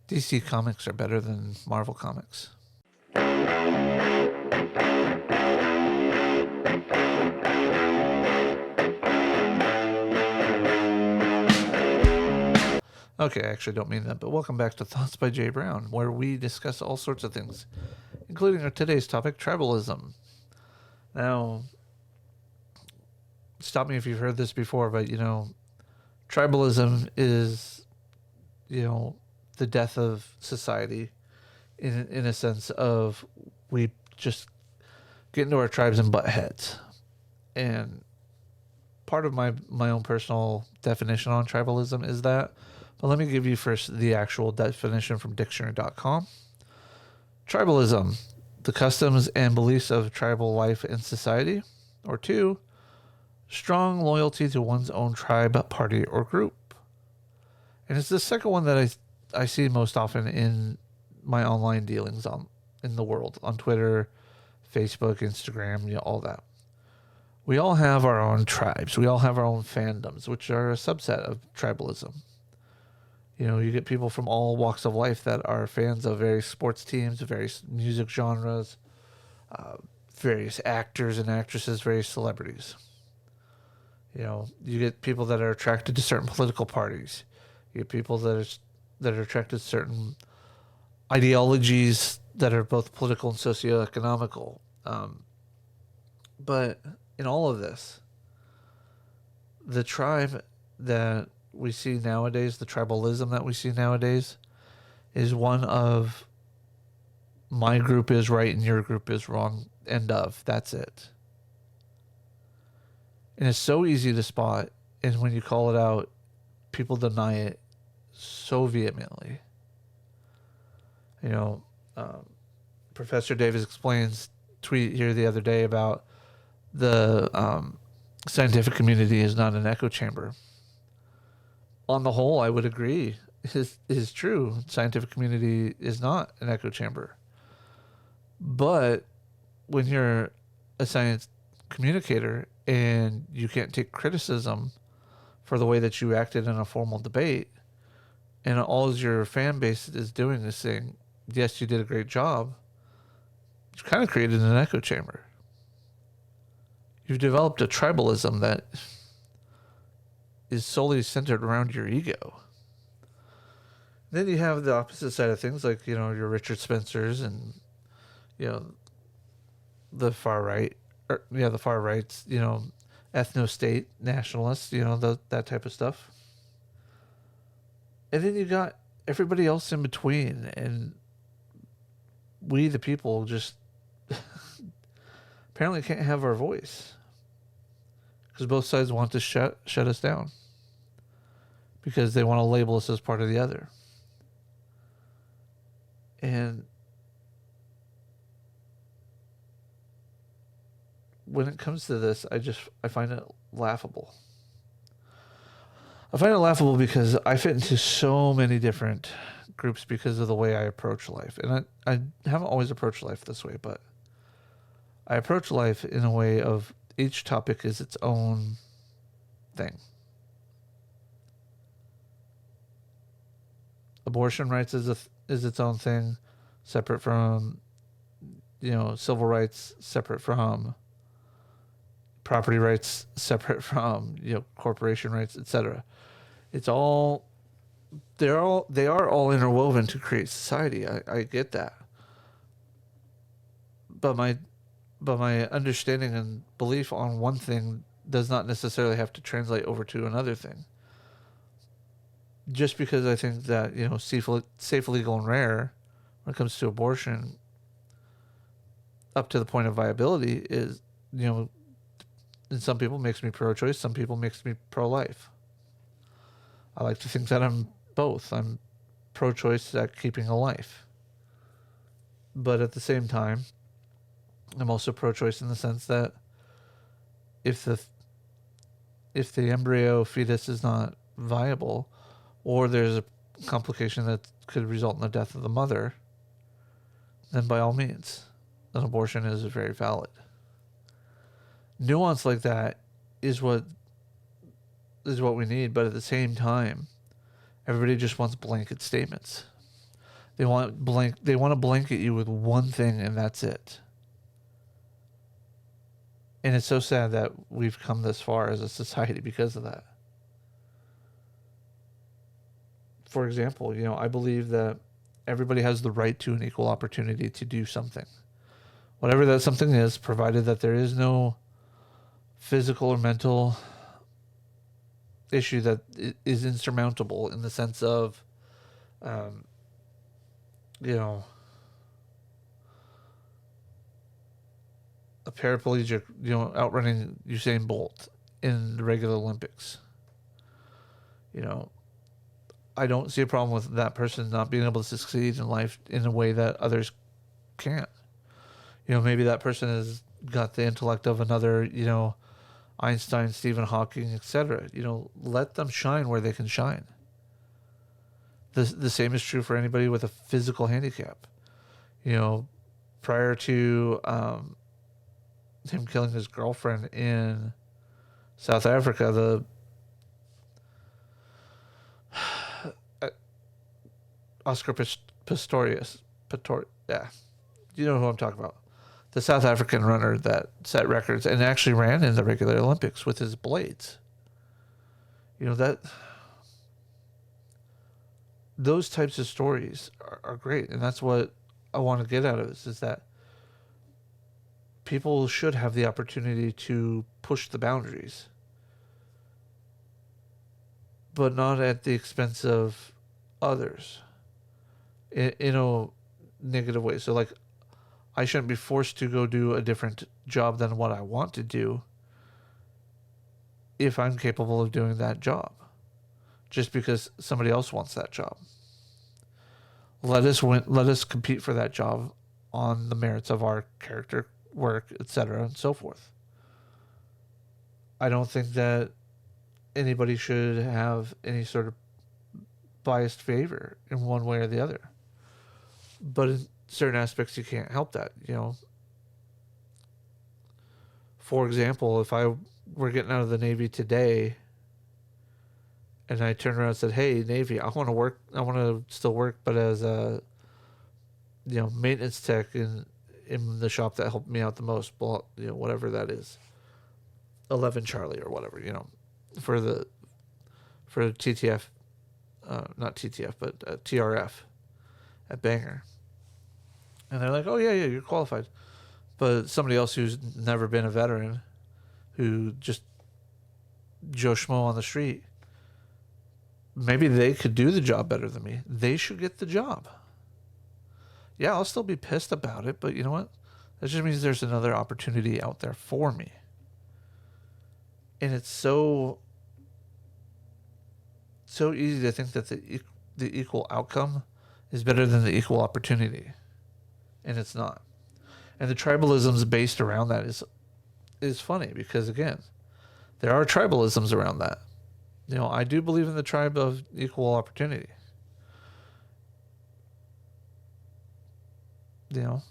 DC comics are better than Marvel comics. Okay, I actually don't mean that, but welcome back to Thoughts by Jay Brown, where we discuss all sorts of things, including our today's topic, tribalism. Now, stop me if you've heard this before, but tribalism is, the death of society in a sense of we just get into our tribes and butt heads. And part of my own personal definition on tribalism is that. But let me give you first the actual definition from dictionary.com. Tribalism, the customs and beliefs of tribal life and society. Or 2, strong loyalty to one's own tribe, party, or group. And it's the second one that I see most often in my online dealings in the world, on Twitter, Facebook, Instagram, all that. We all have our own tribes. We all have our own fandoms, which are a subset of tribalism. You get people from all walks of life that are fans of various sports teams, various music genres, various actors and actresses, various celebrities. You get people that are attracted to certain political parties. You get people that are attracted to certain ideologies that are both political and socioeconomical. But in all of this, the tribe that we see nowadays, the tribalism that we see nowadays, is one of my group is right and your group is wrong, end of. That's it. And it's so easy to spot, and when you call it out, people deny it so vehemently. Professor Davis explains tweet here the other day about the scientific community is not an echo chamber. On the whole, I would agree. It is true. Scientific community is not an echo chamber. But when you're a science communicator and you can't take criticism for the way that you acted in a formal debate, and all your fan base is doing is saying, yes, you did a great job, you've kind of created an echo chamber. You've developed a tribalism that is solely centered around your ego. Then you have the opposite side of things, like, your Richard Spencers and, the far right, the far rights, ethno-state nationalists, that type of stuff. And then you got everybody else in between, and we, the people, just apparently can't have our voice because both sides want to shut us down because they want to label us as part of the other. And when it comes to this, I find it laughable. I find it laughable because I fit into so many different groups because of the way I approach life. And I haven't always approached life this way, but I approach life in a way of each topic is its own thing. Abortion rights is its own thing, separate from, civil rights, separate from property rights, separate from, corporation rights, etc. It's all they are all interwoven to create society. I get that, but my understanding and belief on one thing does not necessarily have to translate over to another thing. Just because I think that, safe, legal, and rare when it comes to abortion up to the point of viability is, and some people makes me pro-choice, some people makes me pro-life. I like to think that I'm both. I'm pro-choice at keeping a life. But at the same time, I'm also pro-choice in the sense that if the embryo fetus is not viable, or there's a complication that could result in the death of the mother, then by all means, an abortion is very valid. Nuance like that is what we need, but at the same time, everybody just wants blanket statements. They want to blanket you with one thing, and that's it. And it's so sad that we've come this far as a society because of that. For example, I believe that everybody has the right to an equal opportunity to do something. Whatever that something is, provided that there is no physical or mental issue that is insurmountable in the sense of, um, you know, a paraplegic, outrunning Usain Bolt in the regular Olympics. I don't see a problem with that person not being able to succeed in life in a way that others can't. Maybe that person has got the intellect of another, Einstein, Stephen Hawking, etc. Let them shine where they can shine. The same is true for anybody with a physical handicap. Prior to him killing his girlfriend in South Africa, the Oscar Pistorius, yeah, you know who I'm talking about. The South African runner that set records and actually ran in the regular Olympics with his blades. That those types of stories are great, and that's what I want to get out of this, is that people should have the opportunity to push the boundaries, but not at the expense of others in a negative way. So, like, I shouldn't be forced to go do a different job than what I want to do if I'm capable of doing that job, just because somebody else wants that job. Let us compete for that job on the merits of our character, work, etc., and so forth. I don't think that anybody should have any sort of biased favor in one way or the other. But in certain aspects, you can't help that. For example, if I were getting out of the Navy today and I turned around and said, "Hey, Navy, I want to still work, but as a maintenance tech in the shop that helped me out the most, whatever that is, 11 Charlie or whatever, for TTF, not TTF, but TRF at Bangor." And they're like, "Oh, yeah, you're qualified." But somebody else who's never been a veteran, who just Joe Schmo on the street, maybe they could do the job better than me. They should get the job. Yeah, I'll still be pissed about it, but you know what? That just means there's another opportunity out there for me. And it's so easy to think that the equal outcome is better than the equal opportunity. And it's not. And the tribalisms based around that is funny because, again, there are tribalisms around that. I do believe in the tribe of equal opportunity. Do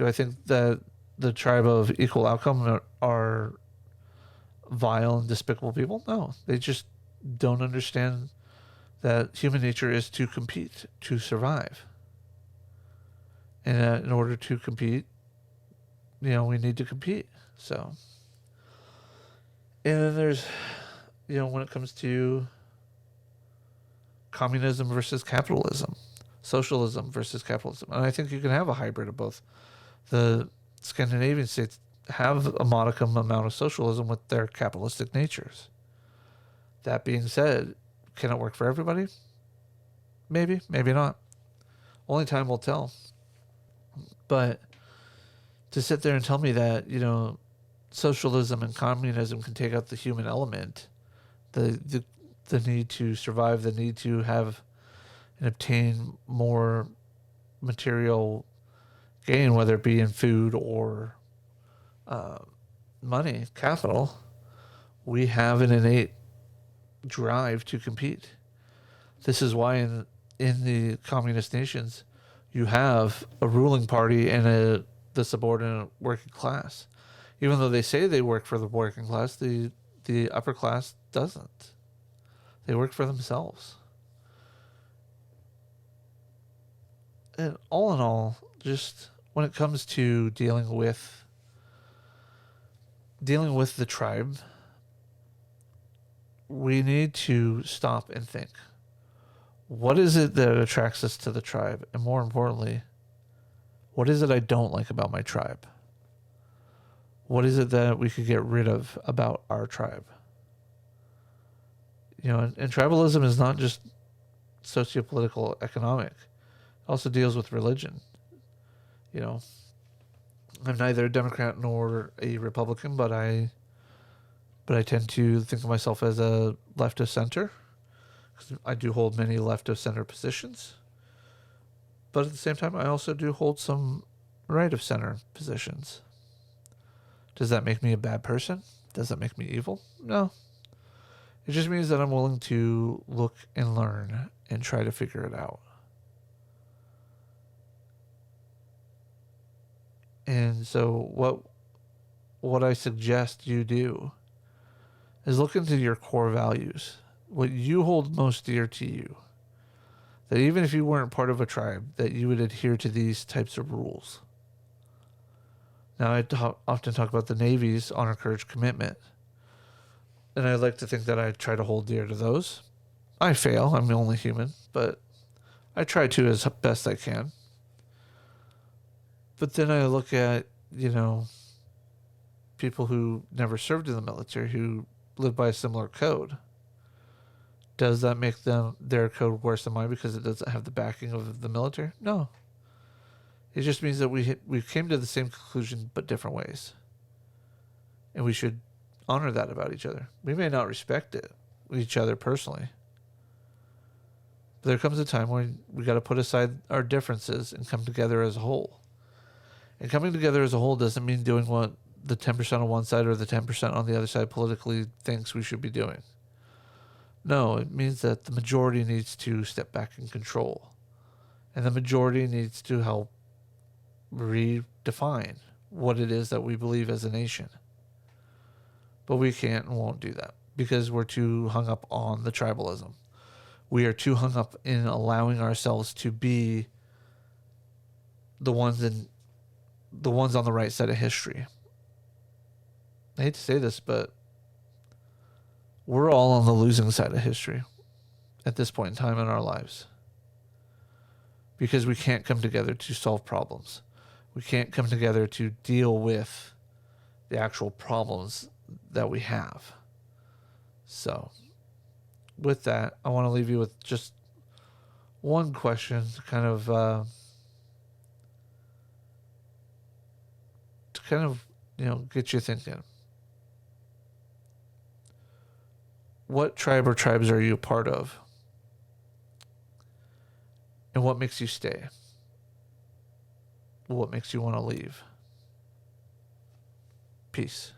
I think that the tribe of equal outcome are vile and despicable people? No, they just don't understand that human nature is to compete, to survive. And in order to compete, we need to compete. So, and then there's, when it comes to communism versus capitalism, socialism versus capitalism, and I think you can have a hybrid of both. The Scandinavian states have a modicum amount of socialism with their capitalistic natures. That being said, can it work for everybody? Maybe, maybe not. Only time will tell. But to sit there and tell me that, socialism and communism can take out the human element, the need to survive, the need to have and obtain more material gain, whether it be in food or money, capital, we have an innate drive to compete. This is why in the communist nations, you have a ruling party and the subordinate working class. Even though they say they work for the working class, the upper class doesn't. They work for themselves. And all in all, just when it comes to dealing with the tribe, we need to stop and think. What is it that attracts us to the tribe? And more importantly, what is it I don't like about my tribe? What is it that we could get rid of about our tribe? And tribalism is not just sociopolitical, economic. It also deals with religion. I'm neither a Democrat nor a Republican, but I tend to think of myself as a left of center. I do hold many left of center positions, but at the same time, I also do hold some right of center positions. Does that make me a bad person? Does that make me evil? No. It just means that I'm willing to look and learn and try to figure it out. And so what I suggest you do is look into your core values, what you hold most dear to you. That even if you weren't part of a tribe, that you would adhere to these types of rules. Now, often talk about the Navy's honor, courage, commitment. And I like to think that I try to hold dear to those. I fail. I'm only human, but I try to as best I can. But then I look at, people who never served in the military who live by a similar code. Does that make their code worse than mine because it doesn't have the backing of the military? No. It just means that we came to the same conclusion but different ways. And we should honor that about each other. We may not respect it with each other personally. But there comes a time when we got to put aside our differences and come together as a whole. And coming together as a whole doesn't mean doing what the 10% on one side or the 10% on the other side politically thinks we should be doing. No, it means that the majority needs to step back and control. And the majority needs to help redefine what it is that we believe as a nation. But we can't and won't do that because we're too hung up on the tribalism. We are too hung up in allowing ourselves to be the ones on the right side of history. I hate to say this, but we're all on the losing side of history at this point in time in our lives. Because we can't come together to solve problems. We can't come together to deal with the actual problems that we have. So, with that, I want to leave you with just one question to kind of get you thinking. What tribe or tribes are you a part of? And what makes you stay? What makes you want to leave? Peace.